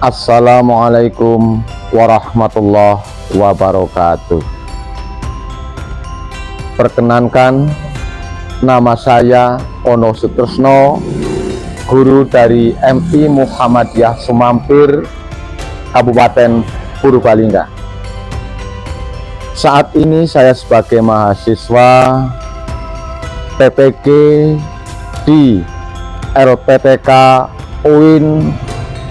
Assalamualaikum warahmatullahi wabarakatuh. Perkenankan, nama saya Ono Sutresno, guru dari MI Muhammadiyah Semampir, Kabupaten Purbalingga. Saat ini saya sebagai mahasiswa PPG di LPTK UIN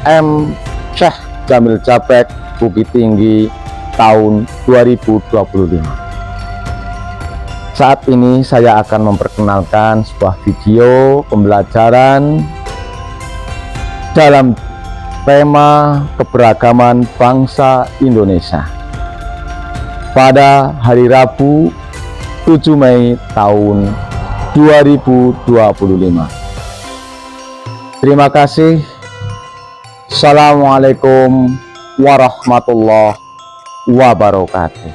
M Syekh Jamil Japek Bukit Tinggi tahun 2025. Saat ini saya akan memperkenalkan sebuah video pembelajaran dalam tema keberagaman bangsa Indonesia pada hari Rabu 7 Mei tahun 2025. Terima kasih. Assalamualaikum warahmatullahi wabarakatuh.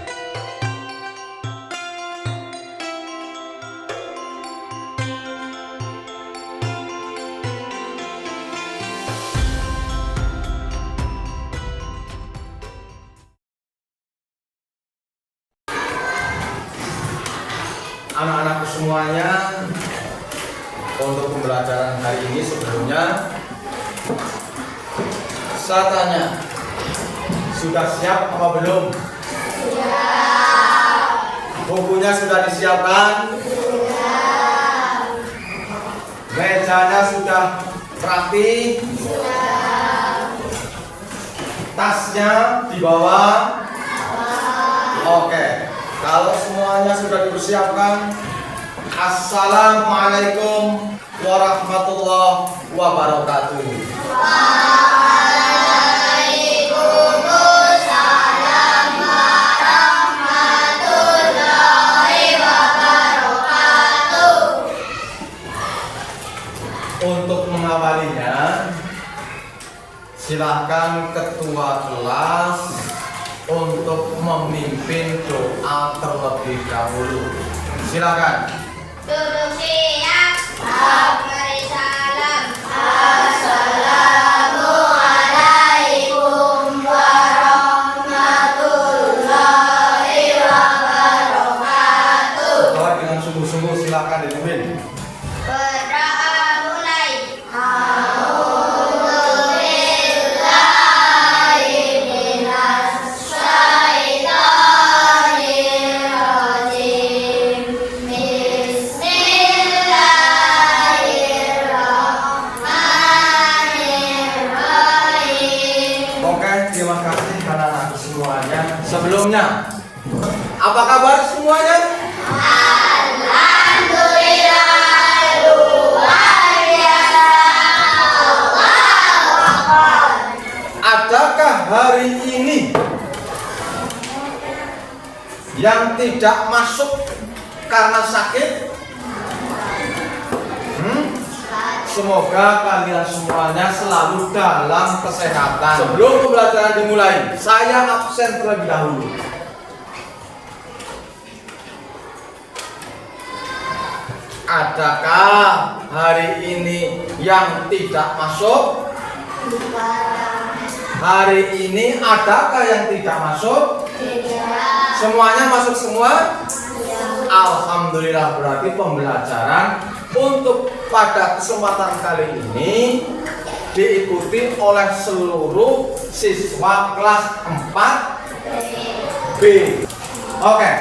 Anak-anakku semuanya, untuk pembelajaran hari ini sebelumnya saya tanya, sudah siap apa belum? Sudah. Bukunya sudah disiapkan? Sudah. Mejanya sudah rapi? Sudah. Tasnya dibawa? Oke. Kalau semuanya sudah dipersiapkan, Assalamualaikum warahmatullahi wabarakatuh. Waalaikumsalam warahmatullahi wabarakatuh. Untuk mengawalinya, silakan ketua kelas untuk memimpin doa terlebih dahulu. Silakan. Duduk siap. Beri salam. Assalamualaikum warahmatullahi wabarakatuh. Kalau dengan sungguh-sungguh silakan dipimpin. Berdoa mulai. Terima kasih anak-anak semuanya. Sebelumnya, apa kabar semuanya? Alhamdulillah, luar biasa. Adakah hari ini yang tidak masuk karena sakit? Semoga kalian semuanya selalu dalam kesehatan. Sebelum pembelajaran dimulai, saya absen terlebih dahulu. Adakah hari ini yang tidak masuk? Hari ini adakah yang tidak masuk? Tidak. Semuanya masuk semua? Alhamdulillah, berarti pembelajaran untuk pada kesempatan kali ini diikuti oleh seluruh siswa kelas 4 B. Oke.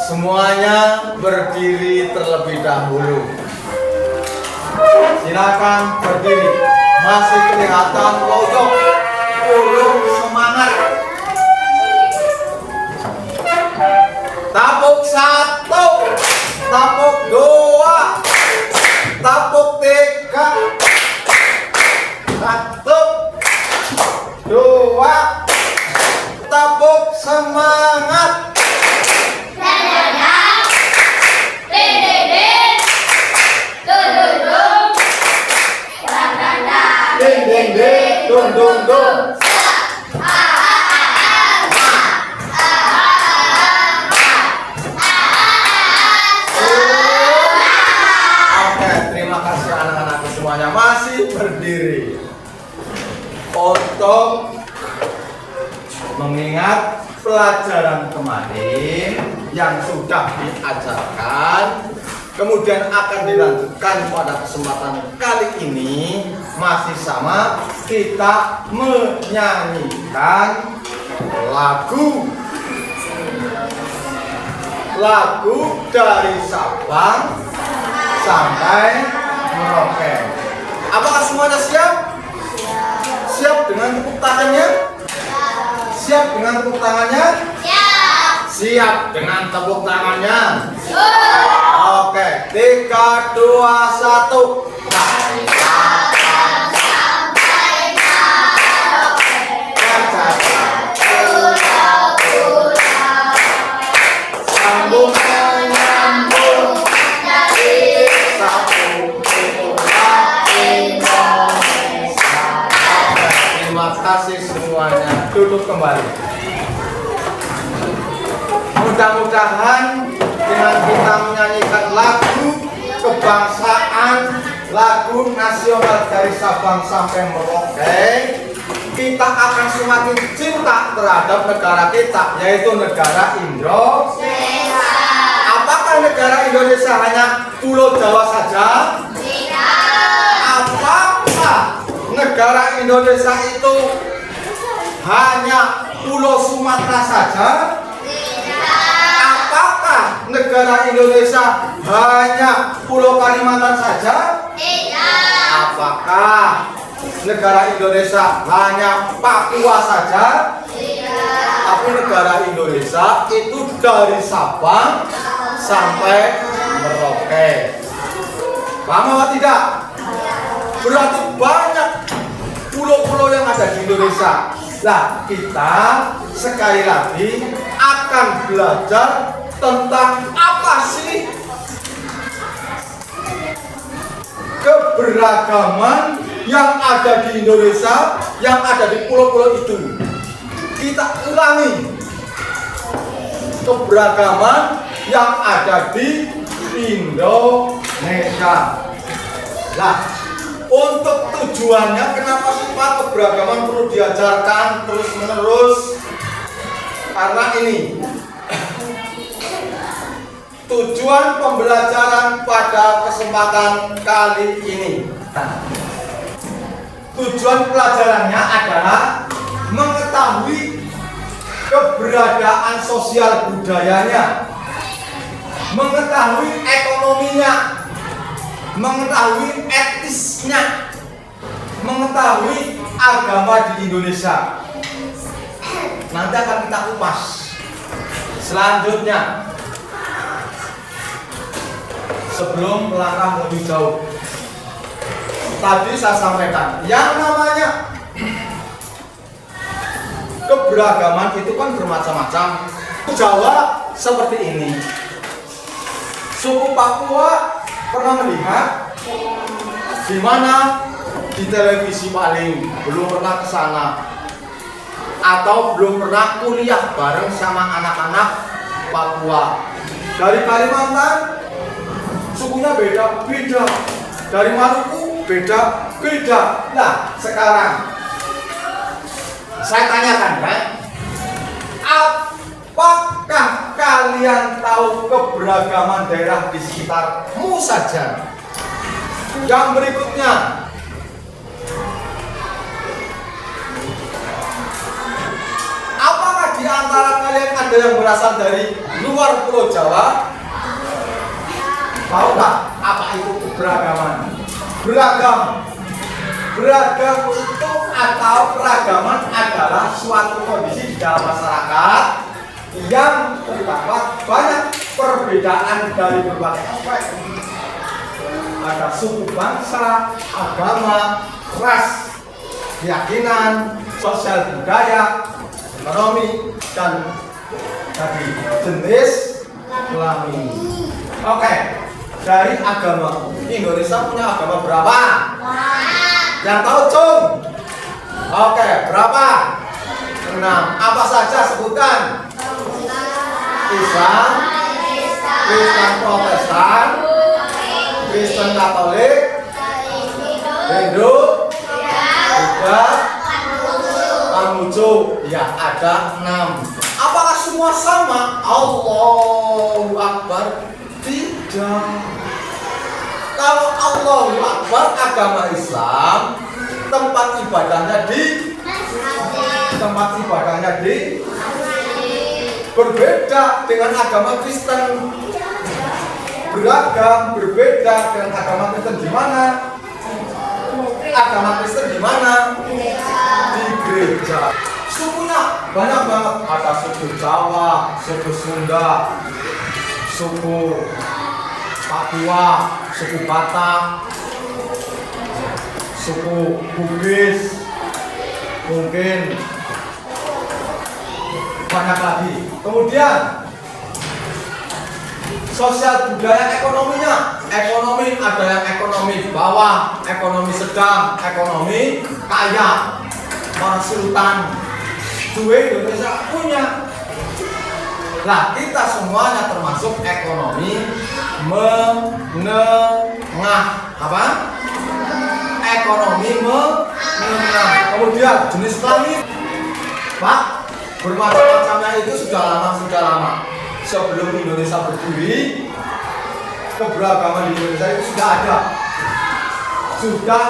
Semuanya berdiri terlebih dahulu. Silakan berdiri. Masih kelihatan pojok. Ulung semangat. Tapuk 1, tapuk 2, tapuk 3, 1, 2, tapuk semangat. Ding ding ding, dung dung dung. Oke, terima kasih anak-anakku semuanya. Masih berdiri. untuk mengingat pelajaran kemarin yang sudah diajarkan, kemudian akan dilanjutkan pada kesempatan kali ini. Masih sama, kita menyanyikan lagu dari Sabang sampai Merauke. Apakah semuanya siap? Siap dengan tepuk tangannya? Siap dengan tepuk tangannya? Siap dengan tepuk tangannya? Oke, 3, 2, 1. Dari Sabang sampai Merauke, pulau-pulau, sambung menyambung dari satu pulau Indonesia. Oke, terima kasih semuanya. Duduk kembali. Mudah-mudahan dengan kita menyanyikan lagu kebangsaan, lagu nasional dari Sabang sampai Merauke, kita akan semakin cinta terhadap negara kita, yaitu negara Indonesia. Apakah negara Indonesia hanya Pulau Jawa saja? Apakah negara Indonesia itu hanya Pulau Sumatera saja? Apakah negara Indonesia hanya Pulau Kalimantan saja? Apakah negara Indonesia hanya Papua saja? Tapi negara Indonesia itu dari Sabang sampai Merauke. Paham atau tidak? Berarti banyak pulau-pulau yang ada di Indonesia. Nah, kita sekali lagi akan belajar tentang apa sih keberagaman yang ada di Indonesia, yang ada di pulau-pulau itu. Kita ulangi, keberagaman yang ada di Indonesia. Nah, untuk tujuannya, kenapa sih Pak keberagaman perlu diajarkan terus-menerus? Karena ini tujuan pembelajaran pada kesempatan kali ini. Nah, tujuan pelajarannya adalah mengetahui keberadaan sosial budayanya, mengetahui ekonominya, mengetahui etisnya, mengetahui agama di Indonesia. Nanti akan kita kupas. Selanjutnya, sebelum melangkah lebih jauh, tadi saya sampaikan yang namanya keberagaman itu kan bermacam-macam. Jawa seperti ini, suku Papua pernah melihat di mana? Di televisi paling, belum pernah ke sana, atau belum pernah kuliah bareng sama anak-anak Papua. Dari Kalimantan sukunya beda-beda, dari Maluku beda-beda. Nah, sekarang saya tanyakan ya, apakah kalian tahu keberagaman daerah di sekitarmu saja? Yang berikutnya, apakah di antara kalian ada yang berasal dari luar Pulau Jawa? Tahukah apa itu keberagaman? Beragam itu atau keragaman adalah suatu kondisi di dalam masyarakat yang terdapat banyak perbedaan dari berbagai aspek. Ada suku bangsa, agama, ras, keyakinan, sosial budaya, ekonomi, dan tadi jenis kelamin. Oke, dari agama, Indonesia punya agama berapa? Yang tahu cung? Oke, berapa? 6. Apa saja sebutkan? Islam, Kristen Protestan, Kristen Katolik, Hindu, Buddha, Loh, ya ada 6. Apakah semua sama? Allahu Akbar. Tidak. Kalau Allahu Akbar agama Islam, tempat ibadahnya berbeda dengan agama Kristen. Beragam, berbeda dengan agama Kristen di mana? Agama Kristen di mana? Di gereja. Sukunya banyak banget. Ada suku Jawa, suku Sunda, suku Papua, suku Batak, suku Bugis, mungkin banyak lagi. Kemudian sosial budaya ekonominya, ekonomi ada yang ekonomi bawah, ekonomi sedang, ekonomi kaya, orang sultan, duit Indonesia punya. Nah, kita semuanya termasuk ekonomi menengah. Apa? Ekonomi menengah. Kemudian jenis kelamin, Pak, bermacam-macamnya itu sudah lama. Sebelum Indonesia berdiri, keberagaman di Indonesia itu sudah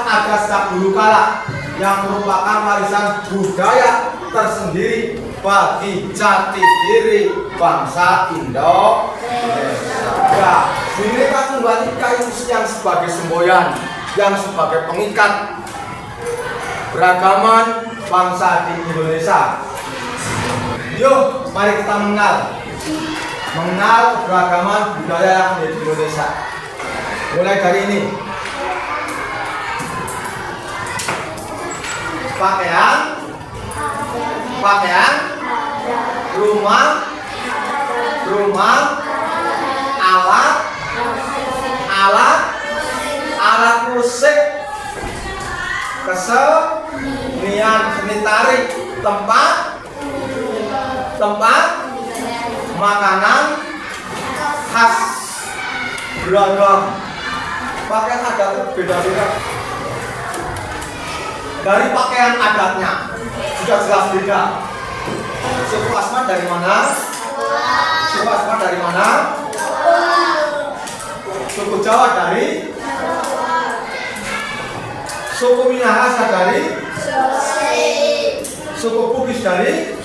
ada sejak dulu kala, yang merupakan warisan budaya tersendiri bagi jati diri bangsa Indonesia. Bineka Tunggal Ika itu yang sebagai semboyan, yang sebagai pengikat beragaman bangsa di Indonesia. Yuk, mari kita mengenal keberagaman budaya yang ada di Indonesia. Mulai dari ini. Pakaian, rumah, alat musik, kesenian, seni tari, tempat makanan khas beragam. Pakaian adat itu beda-beda. Dari pakaian adatnya sudah jelas beda. Suku Asmat dari mana? Suku Jawa dari? Suku Minahasa dari? Suku Bugis dari?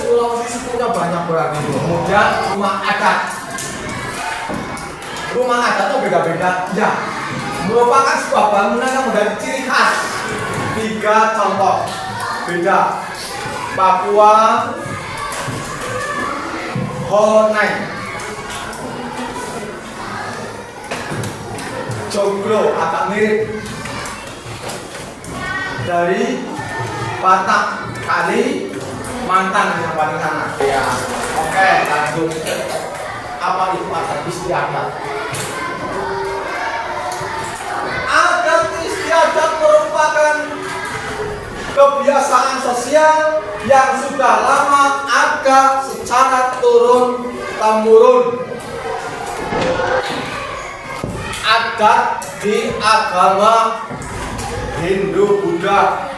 Sulawesi sukunya banyak beragam. Kemudian rumah adat itu beda-beda. Ya, merupakan sebuah bangunan yang menjadi ciri khas. 3 contoh beda. Papua, Honai, Joglo agak mirip. Dari Batak, Kalimantan yang paling sana. Ya, oke, lanjut. Apa itu adat istiadat? Adat istiadat merupakan kebiasaan sosial yang sudah lama ada secara turun-temurun. Adat di agama Hindu Buddha,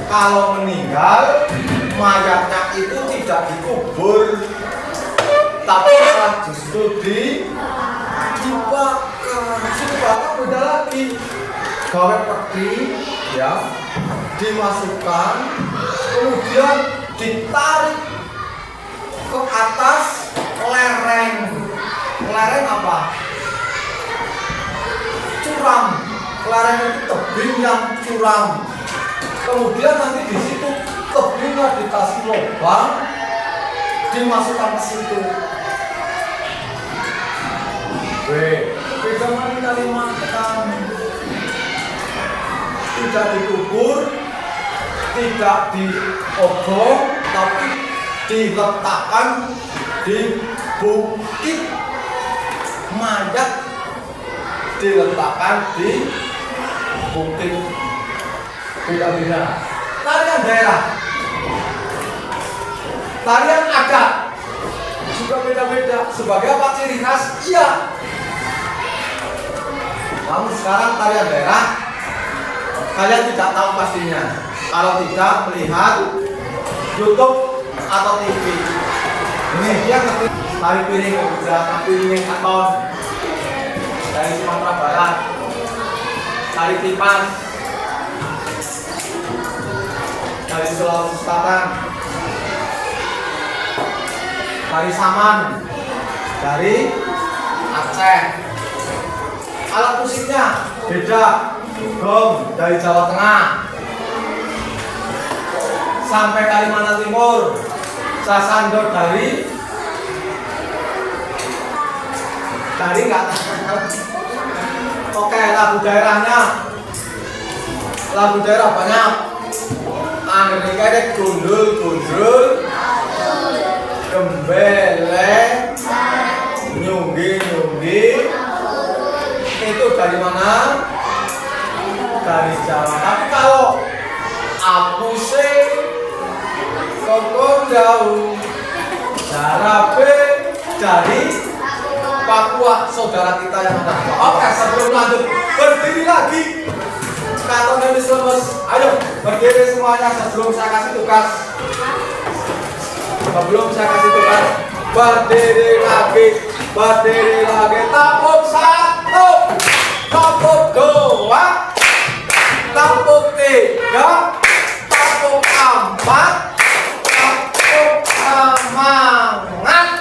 kalau meninggal mayatnya itu tidak dikubur, tapi justru dibakar. Beda lagi. Gawe peti, ya, dimasukkan, kemudian ditarik ke atas lereng. Lereng apa? Curam. Lereng itu tebing yang curam. Kemudian nanti di situ tebingnya dikasih lubang, dimasukkan ke situ. Pegangan Kalimantan tidak dikubur, tidak diobong, tapi diletakkan di bukit. Mayat diletakkan di bukit. Beda-beda. Tarian daerah, tarian adat juga beda-beda. Sebagai apa ciri khas? Iya. Namun sekarang tarian daerah kalian tidak tahu pastinya. Kalau tidak melihat YouTube atau TV. Ini dia ngerti tari piring Jogja, piring Katon dari Sumatera Barat, tari tipan dari Sulawesi Selatan, tari saman dari Aceh. Alat musiknya beda, gong dari Jawa Tengah sampai Kalimantan Timur, sasando dari nggak tahu. Oke, lagu daerahnya, lagu daerah banyak. Angin kayak gundul, gembeleng, nyunggi. Itu dari mana? Dari Jawa. Tapi kalau apuse, kokong jauh, jarabe dari Papua, saudara kita yang ada. Oke, sebelum lanjut, berdiri lagi. Katon dan Islemes, ayo berdiri semuanya sebelum saya kasih tugas. Sebelum saya kasih tugas, berdiri lagi. Tapuk 1, tapuk 2, tapuk 3, tapuk 4, tapuk semangat.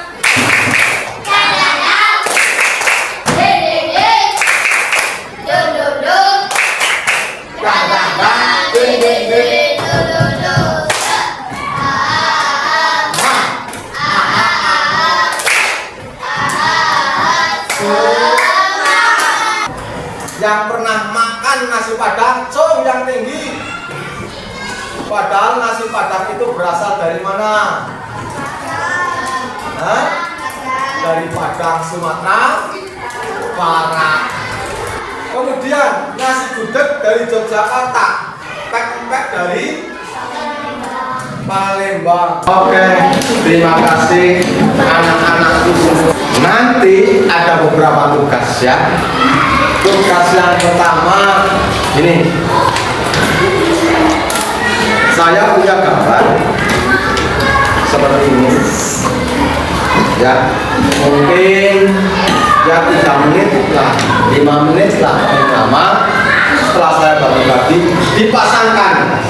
Yang pernah makan nasi padang, cung yang tinggi. Padahal nasi padang itu berasal dari mana? Hah? Dari Padang, Sumatera Barat. Kemudian nasi gudeg dari Yogyakarta, pek-pek dari Palembang. Oke, terima kasih anak-anakku semua. Nanti ada beberapa tugas ya. Tugas yang pertama ini, saya punya gambar seperti ini ya, mungkin ya 3 menit lah, 5 menit lah paling lama. Setelah saya bagi-bagi dipasangkan.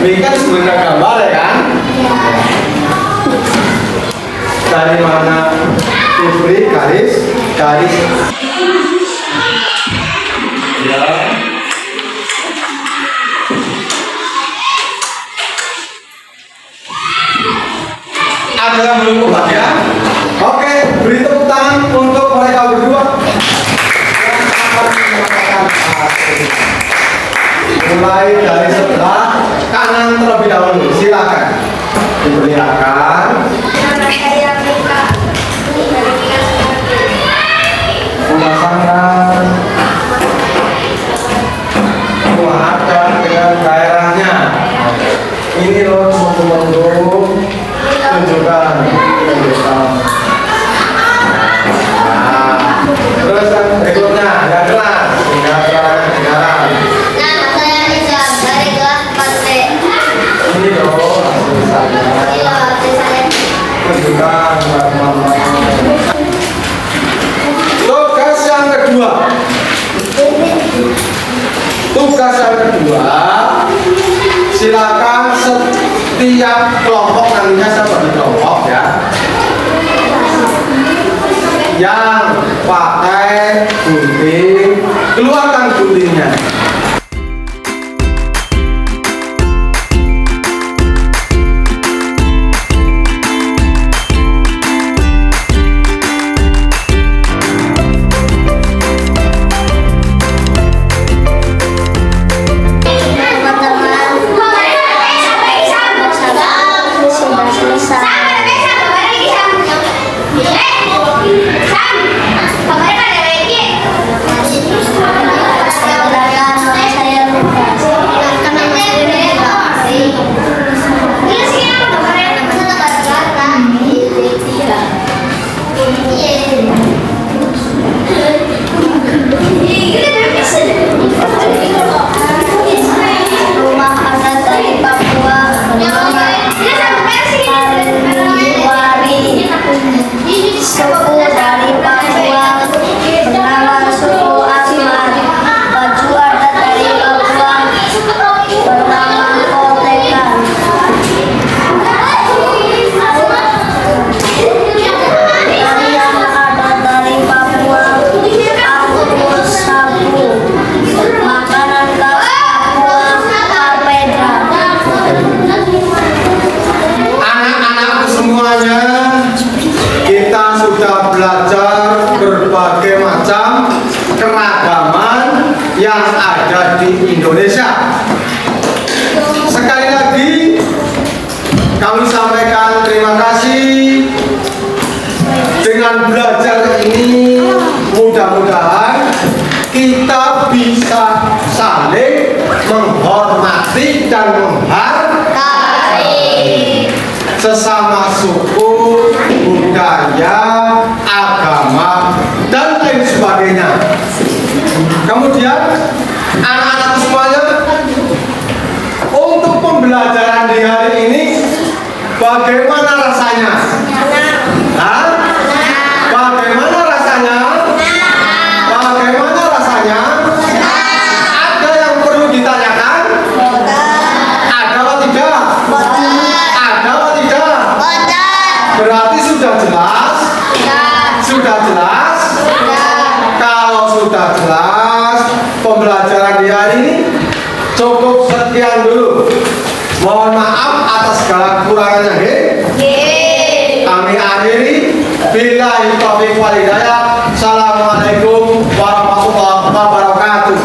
Ini kan sebenarnya gambar ya kan, dari mana diberi garis ya. Ada yang belum kebagian? Oke, beri tepuk tangan untuk mereka berdua yang akan menyatakan hasil. Mulai dari sebelah kanan terlebih dahulu, silakan diperlihatkan. Memasangkan muatan dengan daerahnya. Ini loh teman-teman, tunjukkan. Nah, terus yang berikutnya yang kelas, kedengaran. Nama saya Nizam dari kelas 4B. Ini loh tulisannya. Iya, saya. Tunjukkan teman-teman. Tugas yang kedua. Silakan setiap kelompok, nantinya saya bagi kelompok ya, yang pakai gunting, keluarkan guntingnya. Silakan semuanya, kita sudah belajar berbagai macam keragaman yang ada di Indonesia. Sekali lagi kami sampaikan terima kasih. Dengan belajar ini mudah-mudahan kita bisa saling menghormati dan menghargai sesama suku, budaya, agama, dan lain sebagainya. Kemudian anak-anak semuanya, untuk pembelajaran di hari ini bagaimana rasanya? Hah? Bagaimana rasanya? Bagaimana rasanya? Ada yang perlu ditanyakan? Ada atau tidak? Ada atau tidak? Berarti sudah jelas? Sudah jelas? Kalau sudah jelas, pembelajaran di hari ini cukup sekian dulu. Mohon maaf atas segala kekurangannya, kami akhiri. Billahi taufiq wal hidayah. Assalamualaikum warahmatullahi wabarakatuh.